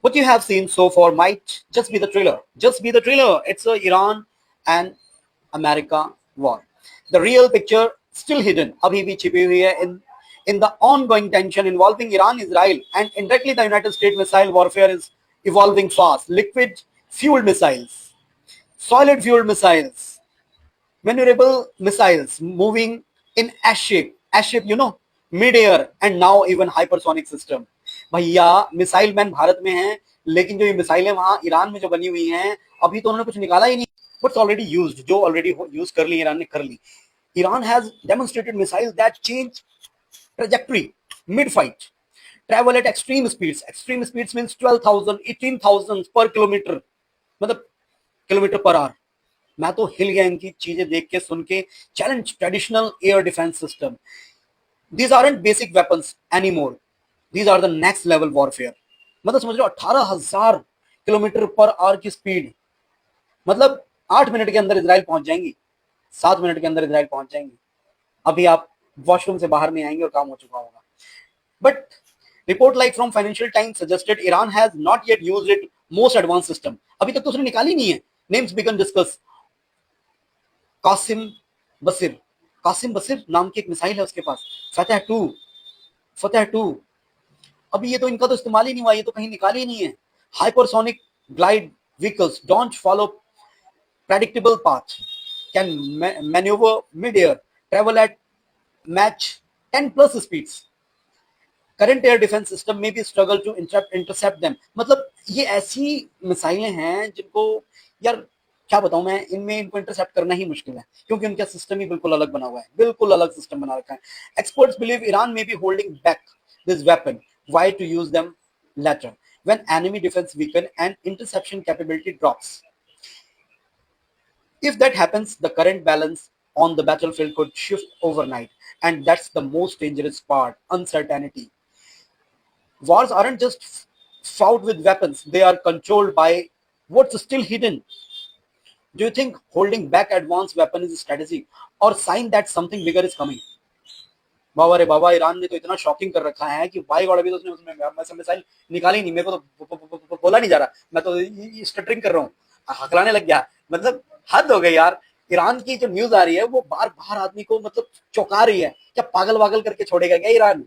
What you have seen so far might just be the trailer. Just be the trailer. It's a Iran and America war. The real picture still hidden. अभी भी छिपी हुई है in the ongoing tension involving Iran, Israel, and indirectly the United States. Missile warfare is evolving fast. Liquid fueled missiles, solid fueled missiles, maneuverable missiles moving in S shape, mid-air, and now even hypersonic system. भैया missile man Bharat में है, लेकिन जो ये मिसाइलें वहां Iran में जो बनी हुई हैं, अभी तो उन्होंने कुछ निकाला ही नहीं. बट ऑलरेडी यूज्ड, जो ऑलरेडी यूज कर ली ईरान ने कर ली. Iran has demonstrated missiles that change trajectory mid-fight, travel at extreme speeds. Extreme speeds means 12,000, 18,000 per kilometer, मतलब किलोमीटर पर आवर. मैं तो हिल गया इनकी चीजें देख के, सुन के. Challenge traditional air defence system. These aren't basic weapons anymore, these are the next level warfare. मतलब समझ लो 18,000 किलोमीटर पर आवर की स्पीड, मतलब 8 मिनट के अंदर इसराइल पहुंच जाएंगी, 7 मिनट के अंदर इसराइल पहुंच जाएंगी. अभी आप वॉशरूम से बाहर नहीं आएंगे और काम हो चुका होगा. But report like from Financial Times suggested Iran has not yet used it most advance system. अभी तक तो उसने निकाली नहीं है. Names began discuss. Qassem Basir, Qassem Basir नाम की एक मिसाइल है उसके पास. फतेह टू. अभी ये तो इनका तो इस्तेमाल ही नहीं हुआ, ये तो कहीं निकाली ही नहीं है. Hypersonic glide vehicles don't follow predictable path, can maneuver mid-air, travel at match 10 plus speeds. Current air defense system may be struggle to intercept them. मतलब ये ऐसी मिसाइलें हैं जिनको यार क्या बताऊं मैं, इनको इंटरसेप्ट करना ही मुश्किल है, क्योंकि उनका सिस्टम ही बिल्कुल अलग बना हुआ है, बिल्कुल अलग सिस्टम बना रखा है. Experts believe Iran may be holding back this weapon. Why to use them later when enemy defense weaken and interception capability drops? If that happens, the current balance on the battlefield could shift overnight, and that's the most dangerous part, uncertainty. Wars aren't just fought with weapons, they are controlled by what's still hidden. Do you think holding back advanced weapon is a strategy or sign that something bigger is coming? बाबा रे बाबा, Iran ने तो इतना shocking कर रखा है कि भाई God, अभी तो उसने उसमें मिसाइल निकाली नहीं. मेरे को तो बोला नहीं जा रहा, मैं तो स्टटरिंग कर रहा हूँ, हकलाने लग गया. मतलब हद हो गई यार. ईरान की जो न्यूज आ रही है वो बार बार आदमी को मतलब चौंका रही है. क्या पागल वागल करके छोड़ेगा क्या ईरान?